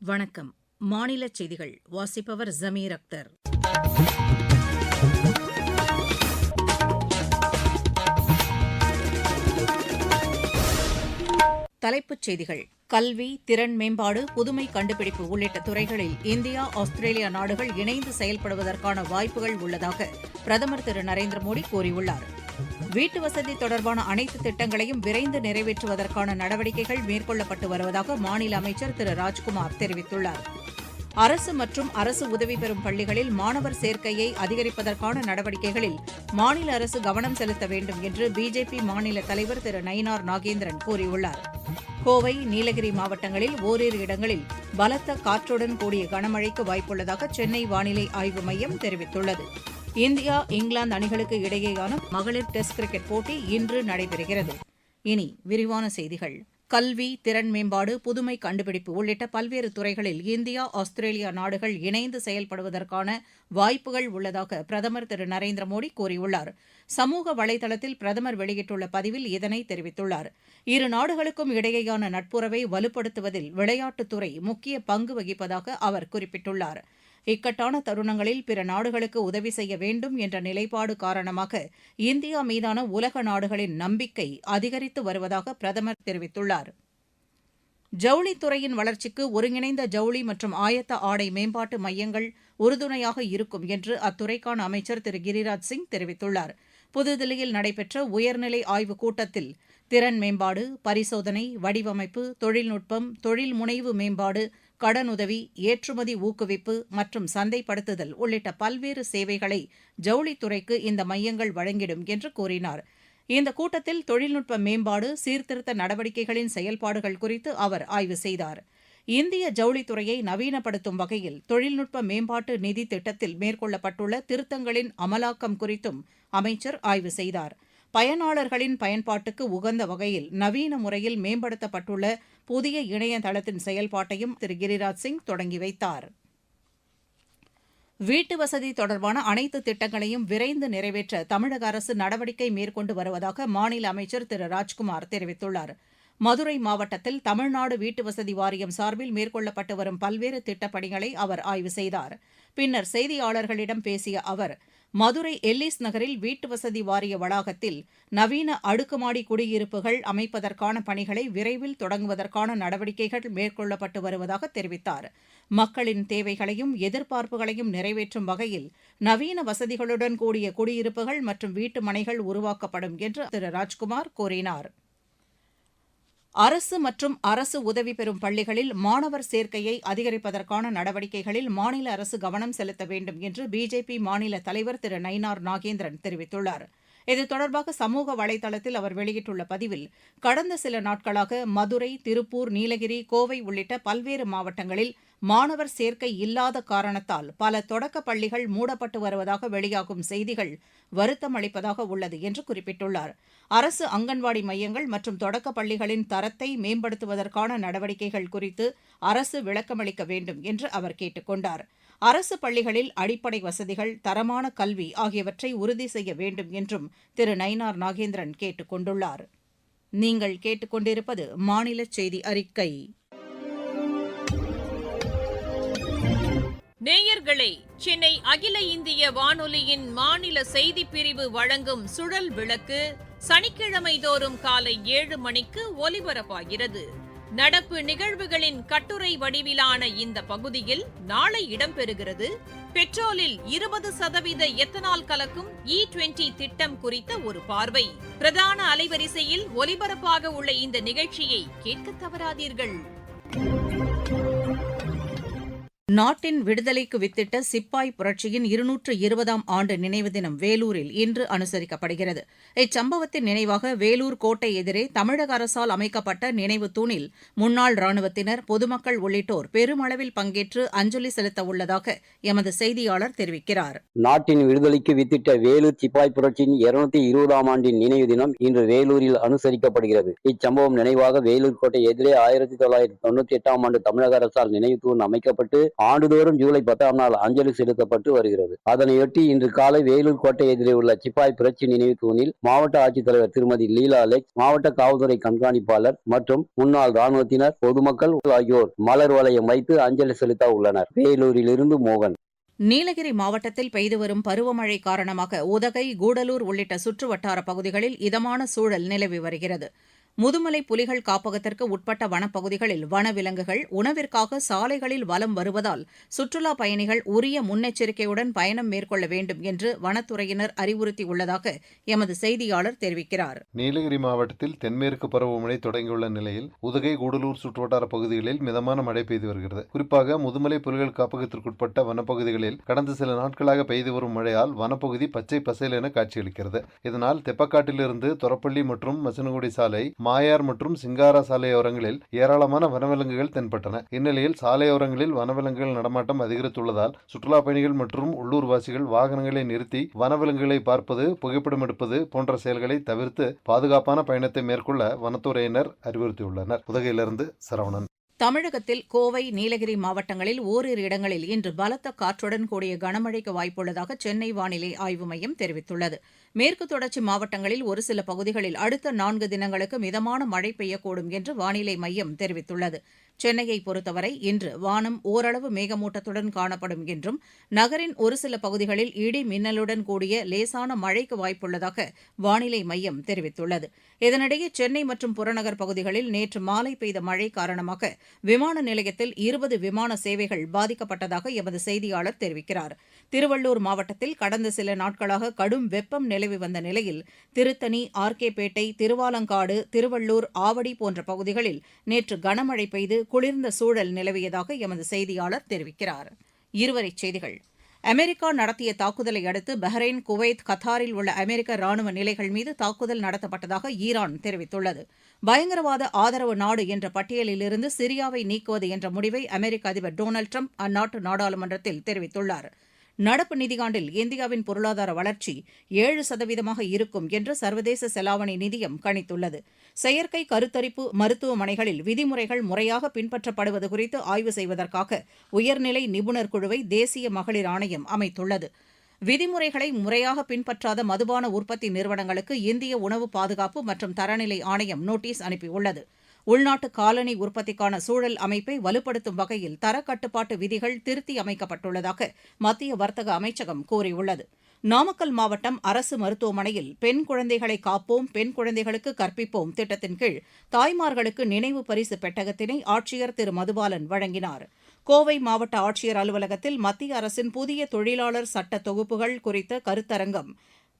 வணக்கம். மாநில செய்திகள் வாசிப்பவர் ஜமீர் அக்தர். தலைப்புச் செய்திகள். கல்வி, திறன் மேம்பாடு, புதுமை கண்டுபிடிப்பு உள்ளிட்ட துறைகளில் இந்தியா, ஆஸ்திரேலியா நாடுகள் இணைந்து செயல்படுவதற்கான வாய்ப்புகள் உள்ளதாக பிரதமர் திரு நரேந்திர மோடி கூறியுள்ளார். வீட்டுவசதி தொடர்பான அனைத்து திட்டங்களையும் விரைந்து நிறைவேற்றுவதற்கான நடவடிக்கைகள் மேற்கொள்ளப்பட்டு வருவதாக மாநில அமைச்சர் திரு ராஜ்குமார் தெரிவித்துள்ளார். அரசு மற்றும் அரசு உதவி பெறும் பள்ளிகளில் மாணவர் சேர்க்கையை அதிகரிப்பதற்கான நடவடிக்கைகளில் மாநில அரசு கவனம் செலுத்த வேண்டும் என்று பிஜேபி மாநில தலைவர் திரு நயினார் நாகேந்திரன் கூறியுள்ளார். கோவை, நீலகிரி மாவட்டங்களில் ஓரிரு இடங்களில் பலத்த காற்றுடன் கூடிய கனமழைக்கு வாய்ப்புள்ளதாக சென்னை வானிலை ஆய்வு மையம் தெரிவித்துள்ளது. இந்தியா, இங்கிலாந்து அணிகளுக்கு இடையேயான மகளிர் டெஸ்ட் கிரிக்கெட் போட்டி இன்று நடைபெறுகிறது. இனி விரிவான செய்திகள். கல்வி, திறன் மேம்பாடு, புதுமை கண்டுபிடிப்பு உள்ளிட்ட பல்வேறு துறைகளில் இந்தியா, ஆஸ்திரேலியா நாடுகள் இணைந்து செயல்படுவதற்கான வாய்ப்புகள் உள்ளதாக பிரதமர் திரு நரேந்திர மோடி கூறியுள்ளார். சமூக வலைதளத்தில் பிரதமர் வெளியிட்டுள்ள பதிவில் இதனை தெரிவித்துள்ளார். இரு நாடுகளுக்கும் இடையேயான நட்புறவை வலுப்படுத்துவதில் விளையாட்டுத்துறை முக்கிய பங்கு வகிப்பதாக அவர் குறிப்பிட்டுள்ளார். இக்கட்டான தருணங்களில் பிற நாடுகளுக்கு உதவி செய்ய வேண்டும் என்ற நிலைப்பாடு காரணமாக இந்தியா மீதான உலக நாடுகளின் நம்பிக்கை அதிகரித்து வருவதாக பிரதமர் தெரிவித்துள்ளார். ஜவுளித்துறையின் வளர்ச்சிக்கு ஒருங்கிணைந்த ஜவுளி மற்றும் ஆயத்த ஆடை மேம்பாட்டு மையங்கள் உறுதுணையாக இருக்கும் என்று அத்துறைக்கான அமைச்சர் திரு கிரிராஜ் சிங் தெரிவித்துள்ளார். புதுதில்லியில் நடைபெற்ற உயர்நிலை ஆய்வுக் கூட்டத்தில் திறன் மேம்பாடு, பரிசோதனை, வடிவமைப்பு, தொழில்நுட்பம், தொழில் முனைவு மேம்பாடு, கடனுதவி, ஏற்றுமதி ஊக்குவிப்பு மற்றும் சந்தைப்படுத்துதல் உள்ளிட்ட பல்வேறு சேவைகளை ஜவுளித்துறைக்கு இந்த மையங்கள் வழங்கிடும் என்று கூறினார். இந்த கூட்டத்தில் தொழில்நுட்ப மேம்பாடு, சீர்திருத்த நடவடிக்கைகளின் செயல்பாடுகள் குறித்து அவர் ஆய்வு செய்தார். இந்திய ஜவுளித்துறையை நவீனப்படுத்தும் வகையில் தொழில்நுட்ப மேம்பாட்டு நிதி திட்டத்தில் மேற்கொள்ளப்பட்டுள்ள திருத்தங்களின் அமலாக்கம் குறித்தும் அமைச்சர் ஆய்வு செய்தார். பயனாளர்களின் பயன்பாட்டுக்கு உகந்த வகையில் நவீன முறையில் மேம்படுத்தப்பட்டுள்ள புதிய இணையதளத்தின் செயல்பாட்டையும் திரு கிரிராஜ் சிங் தொடங்கி வைத்தார். வீட்டுவசதி தொடர்பான அனைத்து திட்டங்களையும் விரைந்து நிறைவேற்ற தமிழக அரசு நடவடிக்கை மேற்கொண்டு வருவதாக மாநில அமைச்சர் திரு ராஜ்குமார் தெரிவித்துள்ளார். மதுரை மாவட்டத்தில் தமிழ்நாடு வீட்டுவசதி வாரியம் சார்பில் மேற்கொள்ளப்பட்டு வரும் பல்வேறு திட்டப்பணிகளை அவர் ஆய்வு செய்தார். பின்னர் செய்தியாளர்களிடம் பேசிய அவர், மதுரை எல்லிஸ் நகரில் வீட்டுவசதி வாரிய வளாகத்தில் நவீன அடுக்குமாடி குடியிருப்புகள் அமைப்பதற்கான பணிகளை விரைவில் தொடங்குவதற்கான நடவடிக்கைகள் மேற்கொள்ளப்பட்டு வருவதாக தெரிவித்தார். மக்களின் தேவைகளையும் எதிர்பார்ப்புகளையும் நிறைவேற்றும் வகையில் நவீன வசதிகளுடன் கூடிய குடியிருப்புகள் மற்றும் வீட்டு மனைகள் உருவாக்கப்படும் என்று திரு ராஜ்குமார் கூறினார். அரசு மற்றும் அரசு உதவி பெறும் பள்ளிகளில் மாணவர் சேர்க்கையை அதிகரிப்பதற்கான நடவடிக்கைகளில் மாநில அரசு கவனம் செலுத்த வேண்டும் என்று பிஜேபி மாநில தலைவர் திரு நயினார் நாகேந்திரன் தெரிவித்துள்ளார். இது தொடர்பாக சமூக வலைதளத்தில் அவர் வெளியிட்டுள்ள பதிவில், கடந்த சில நாட்களாக மதுரை, திருப்பூர், நீலகிரி, கோவை உள்ளிட்ட பல்வேறு மாவட்டங்களில் மாணவர் சேர்க்கை இல்லாத காரணத்தால் பல தொடக்கப் பள்ளிகள் மூடப்பட்டு வருவதாக வெளியாகும் செய்திகள் வருத்தம் அளிப்பதாக உள்ளது என்று குறிப்பிட்டுள்ளார். அரசு அங்கன்வாடி மையங்கள் மற்றும் தொடக்கப் பள்ளிகளின் தரத்தை மேம்படுத்துவதற்கான நடவடிக்கைகள் குறித்து அரசு விளக்கமளிக்க வேண்டும் என்று அவர் கேட்டுக் கொண்டார். அரசு பள்ளிகளில் அடிப்படை வசதிகள், தரமான கல்வி ஆகியவற்றை உறுதி செய்ய வேண்டும் என்றும் திரு நயினார் நாகேந்திரன் கேட்டுக் கொண்டுள்ளார். நீங்கள் கேட்டுக்கொண்டிருப்பது மாநில செய்தி அறிக்கை. நேயர்களே, சென்னை அகில இந்திய வானொலியின் மாநில செய்திப் பிரிவு வழங்கும் சுழல் விளக்கு சனிக்கிழமை தோறும் காலை 7 மணிக்கு ஒலிபரப்பாகிறது. நடப்பு நிகழ்வுகளின் கட்டுரை வடிவிலான இந்த பகுதியில் நாளை இடம்பெறுகிறது, பெட்ரோலில் 20% எத்தனால் கலக்கும் E20 திட்டம் குறித்த ஒரு பார்வை. பிரதான அலைவரிசையில் ஒலிபரப்பாக உள்ள இந்த நிகழ்ச்சியை கேட்க தவறாதீர்கள். நாட்டின் விடுதலைக்கு வித்திட்ட சிப்பாய் புரட்சியின் 220ஆம் ஆண்டு நினைவு தினம் வேலூரில் இன்று அனுசரிக்கப்படுகிறது. இச்சம்பவத்தின் நினைவாக வேலூர் கோட்டை எதிரே தமிழக அரசால் அமைக்கப்பட்ட நினைவு தூணில் முன்னாள் ராணுவத்தினர், பொதுமக்கள் உள்ளிட்டோர் பெருமளவில் பங்கேற்று அஞ்சலி செலுத்த உள்ளதாக எமது செய்தியாளர் தெரிவிக்கிறார். நாட்டின் விடுதலைக்கு வித்திட்ட வேலூர் சிப்பாய் புரட்சியின் 220ஆம் ஆண்டின் நினைவு தினம் இன்று வேலூரில் அனுசரிக்கப்படுகிறது. இச்சம்பவம் நினைவாக வேலூர் கோட்டை எதிரே 1998ஆம் ஆண்டு தமிழக அரசால் நினைவு தூண் அமைக்கப்பட்டு ஆண்டுதோறும் ஜூலை 10ஆம் நாள் அஞ்சலி செலுத்தப்பட்டு வருகிறது. அதனையொட்டி இன்று காலை வேலூர் கோட்டை எதிரே உள்ள சிப்பாய் புரட்சி நினைவு தூணில் மாவட்ட ஆட்சித்தலைவர் திருமதி லீலா அலெக்ஸ், மாவட்ட காவல்துறை கண்காணிப்பாளர் மற்றும் முன்னாள் ராணுவத்தினர், பொதுமக்கள் ஆகியோர் மலர் வளையம் வைத்து அஞ்சலி செலுத்த உள்ளனர். வேலூரிலிருந்து மோகன். நீலகிரி மாவட்டத்தில் பெய்து வரும் பருவமழை காரணமாக உதகை, கூடலூர் உள்ளிட்ட சுற்று வட்டார பகுதிகளில் இதமான சூழல் நிலவி வருகிறது. முதுமலை புலிகள் காப்பகத்திற்கு உட்பட்ட வனப்பகுதிகளில் வனவிலங்குகள் உணவிற்காக சாலைகளில் வலம் வருவதால் சுற்றுலாப் பயணிகள் உரிய முன்னெச்சரிக்கையுடன் பயணம் மேற்கொள்ள வேண்டும் என்று வனத்துறையினர் அறிவுறுத்தியுள்ளதாக எமது செய்தியாளர் தெரிவிக்கிறார். நீலகிரி மாவட்டத்தில் தென்மேற்கு பருவமழை தொடங்கியுள்ள நிலையில் உதகை, கூடலூர் சுற்றுவட்டார பகுதிகளில் மிதமான மழை பெய்து வருகிறது. குறிப்பாக முதுமலை புலிகள் காப்பகத்திற்குட்பட்ட வனப்பகுதிகளில் கடந்த சில நாட்களாக பெய்து வரும் மழையால் வனப்பகுதி பச்சை பசேல் என காட்சியளிக்கிறது. இதனால் தெப்பக்காட்டிலிருந்து தொரப்பள்ளி மற்றும் மசனகுடி சாலை, மாயார் மற்றும் சிங்காரா சாலையோரங்களில் ஏராளமான வனவிலங்குகள் தென்பட்டன. இந்நிலையில் சாலையோரங்களில் வனவிலங்குகள் நடமாட்டம் அதிகரித்துள்ளதால் சுற்றுலா பயணிகள் மற்றும் உள்ளூர்வாசிகள் வாகனங்களை நிறுத்தி வனவிலங்குகளை பார்ப்பது, புகைப்படம் எடுப்பது போன்ற செயல்களை தவிர்த்து பாதுகாப்பான பயணத்தை மேற்கொள்ள வனத்துறையினர் அறிவுறுத்தியுள்ளனர். உதகையிலிருந்து சரவணன். தமிழகத்தில் கோவை, நீலகிரி மாவட்டங்களில் ஓரிரு இடங்களில் இன்று பலத்த காற்றுடன் கூடிய கனமழைக்கு வாய்ப்புள்ளதாக சென்னை வானிலை ஆய்வு மையம் தெரிவித்துள்ளது. மேற்கு தொடர்ச்சி மாவட்டங்களில் ஒரு சில பகுதிகளில் அடுத்த 4 தினங்களுக்கு மிதமான மழை பெய்யக்கூடும் என்று வானிலை மையம் தெரிவித்துள்ளது. சென்னையை பொறுத்தவரை இன்று வானம் ஓரளவு மேகமூட்டத்துடன் காணப்படும் என்றும் நகரின் ஒரு சில பகுதிகளில் இடி மின்னலுடன் கூடிய லேசான மழைக்கு வாய்ப்புள்ளதாக வானிலை மையம் தெரிவித்துள்ளது. இதனிடையே சென்னை மற்றும் புறநகர் பகுதிகளில் நேற்று மாலை பெய்த மழை காரணமாக விமான நிலையத்தில் 20 விமான சேவைகள் பாதிக்கப்பட்டதாக எமது செய்தியாளர் தெரிவிக்கிறார். திருவள்ளூர் மாவட்டத்தில் கடந்த சில நாட்களாக கடும் வெப்பம் நிலவி வந்த நிலையில் திருத்தணி, ஆர்கேபேட்டை, திருவாலங்காடு, திருவள்ளூர், ஆவடி போன்ற பகுதிகளில் நேற்று கனமழை பெய்து குளிர்ந்த சூழல் நிலவியதாக எமது செய்தியாளர் தெரிவிக்கிறார். இருவரிச் செய்திகள். அமெரிக்கா நடத்திய தாக்குதலை அடுத்து பஹ்ரைன், குவைத், கத்தாரில் உள்ள அமெரிக்க ராணுவ நிலைகள் மீது தாக்குதல் நடத்தப்பட்டதாக ஈரான் தெரிவித்துள்ளது. பயங்கரவாத ஆதரவு நாடு என்ற பட்டியலிலிருந்து சிரியாவை நீக்குவது என்ற முடிவை அமெரிக்க அதிபர் டொனால்டு ட்ரம்ப் அந்நாட்டு நாடாளுமன்றத்தில் தெரிவித்துள்ளார். நடப்பு நிதியாண்டில் இந்தியாவின் பொருளாதார வளர்ச்சி 7% இருக்கும் என்று சர்வதேச செலாவணி நிதியம் கணித்துள்ளது. செயற்கை கருத்தரிப்பு மருத்துவமனைகளில் விதிமுறைகள் முறையாக பின்பற்றப்படுவது குறித்து ஆய்வு செய்வதற்காக உயர்நிலை நிபுணர் குழுவை தேசிய மகளிர் ஆணையம் அமைத்துள்ளது. விதிமுறைகளை முறையாக பின்பற்றாத மதுபான உற்பத்தி நிறுவனங்களுக்கு இந்திய உணவு பாதுகாப்பு மற்றும் தரநிலை ஆணையம் நோட்டீஸ் அனுப்பியுள்ளது. உள்நாட்டு காலனி உற்பத்திக்கான சூழல் அமைப்பை வலுப்படுத்தும் வகையில் தரக்கட்டுப்பாட்டு விதிகள் திருத்தி அமைக்கப்பட்டுள்ளதாக மத்திய வர்த்தக அமைச்சகம் கூறியுள்ளது. நாமக்கல் மாவட்டம் அரசு மருத்துவமனையில் பெண் குழந்தைகளை காப்போம், பெண் குழந்தைகளுக்கு கற்பிப்போம் திட்டத்தின் கீழ் தாய்மார்களுக்கு நினைவு பரிசு பெட்டகத்தினை ஆட்சியர் திரு மதுபாலன் வழங்கினார். கோவை மாவட்ட ஆட்சியர் அலுவலகத்தில் மத்திய அரசின் புதிய தொழிலாளர் சட்ட தொகுப்புகள் குறித்த கருத்தரங்கம்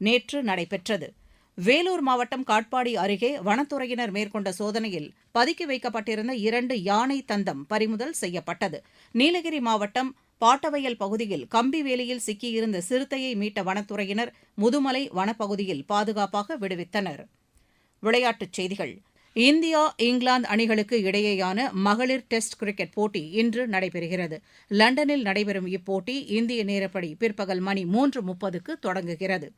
நேற்று நடைபெற்றது. வேலூர் மாவட்டம் காட்பாடி அருகே வனத்துறையினர் மேற்கொண்ட சோதனையில் பதுக்கி வைக்கப்பட்டிருந்த 2 யானை தந்தம் பறிமுதல் செய்யப்பட்டது. நீலகிரி மாவட்டம் பாட்டவயல் பகுதியில் கம்பி வேலியில் சிக்கியிருந்த சிறுத்தையை மீட்ட வனத்துறையினர் முதுமலை வனப்பகுதியில் பாதுகாப்பாக விடுவித்தனர். விளையாட்டுச் செய்திகள். இந்தியா, இங்கிலாந்து அணிகளுக்கு இடையேயான மகளிர் டெஸ்ட் கிரிக்கெட் போட்டி இன்று நடைபெறுகிறது. லண்டனில் நடைபெறும் இப்போட்டி இந்திய நேரப்படி பிற்பகல் மணி 3:30க்கு தொடங்குகிறது.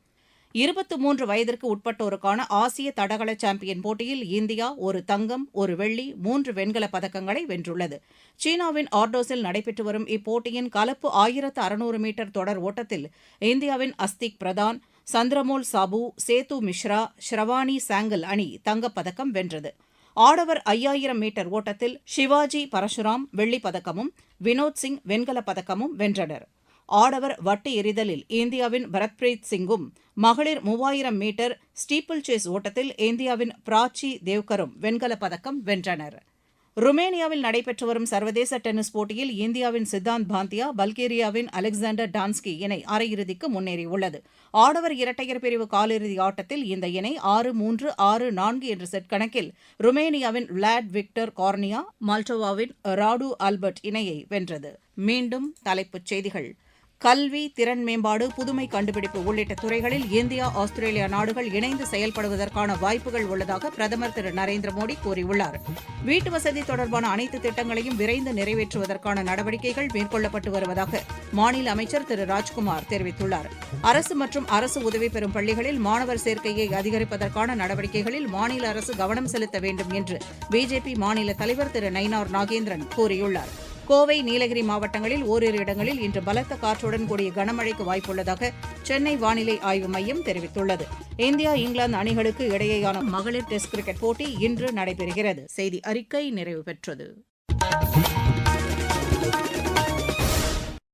23 வயதிற்கு உட்பட்டோருக்கான ஆசிய தடகள சாம்பியன் போட்டியில் இந்தியா 1 தங்கம், 1 வெள்ளி, 3 வெண்கலப் பதக்கங்களை வென்றுள்ளது. சீனாவின் ஆர்டோஸில் நடைபெற்று வரும் இப்போட்டியின் கலப்பு 1600 மீட்டர் தொடர் ஓட்டத்தில் இந்தியாவின் அஸ்திக் பிரதான், சந்திரமோல் சாபு, சேது மிஸ்ரா, ஷ்ரவானி சாங்கல் அணி தங்கப்பதக்கம் வென்றது. ஆடவர் 5000 மீட்டர் ஓட்டத்தில் சிவாஜி பரசுராம் வெள்ளிப் பதக்கமும் வினோத் சிங் வெண்கலப் பதக்கமும் வென்றனர். ஆடவர் வட்டு எறிதலில் இந்தியாவின் பரத்பிரீத் சிங்கும், மகளிர் 3000 மீட்டர் ஸ்டீப்பிள் சேஸ் ஓட்டத்தில் இந்தியாவின் பிராச்சி தேவ்கரும் வெண்கலப் பதக்கம் வென்றனர். ருமேனியாவில் நடைபெற்று வரும் சர்வதேச டென்னிஸ் போட்டியில் இந்தியாவின் சித்தாந்த் பாந்தியா, பல்கேரியாவின் அலெக்சாண்டர் டான்ஸ்கி இணை அரையிறுதிக்கு முன்னேறியுள்ளது. ஆடவர் இரட்டையர் பிரிவு காலிறுதி ஆட்டத்தில் இந்த இணை 6-3, 6-4 என்ற செட் கணக்கில் ருமேனியாவின் விளாட் விக்டர் கார்னியா, மால்டோவாவின் ராடு ஆல்பர்ட் இணையை வென்றது. மீண்டும் தலைப்புச் செய்திகள். கல்வி, திறன் மேம்பாடு, புதுமை கண்டுபிடிப்பு உள்ளிட்ட துறைகளில் இந்தியா, ஆஸ்திரேலியா நாடுகள் இணைந்து செயல்படுவதற்கான வாய்ப்புகள் உள்ளதாக பிரதமர் திரு நரேந்திர மோடி கூறியுள்ளார். வீட்டு வசதி தொடர்பான அனைத்து திட்டங்களையும் விரைந்து நிறைவேற்றுவதற்கான நடவடிக்கைகள் மேற்கொள்ளப்பட்டு வருவதாக மாநில அமைச்சர் திரு ராஜ்குமார் தெரிவித்துள்ளார். அரசு மற்றும் அரசு உதவி பெறும் பள்ளிகளில் மாணவர் சேர்க்கையை அதிகரிப்பதற்கான நடவடிக்கைகளில் மாநில அரசு கவனம் செலுத்த வேண்டும் என்று பிஜேபி மாநில தலைவர் திரு நயினார் நாகேந்திரன் கூறியுள்ளார். கோவை, நீலகிரி மாவட்டங்களில் ஓரிரு இடங்களில் இன்று பலத்த காற்றுடன் கூடிய கனமழைக்கு வாய்ப்புள்ளதாக சென்னை வானிலை ஆய்வு மையம் தெரிவித்துள்ளது. இந்தியா, இங்கிலாந்து அணிகளுக்கு இடையேயான மகளிர் டெஸ்ட் கிரிக்கெட் போட்டி இன்று நடைபெறுகிறது. செய்தி அறிக்கை நிறைவு பெற்றது.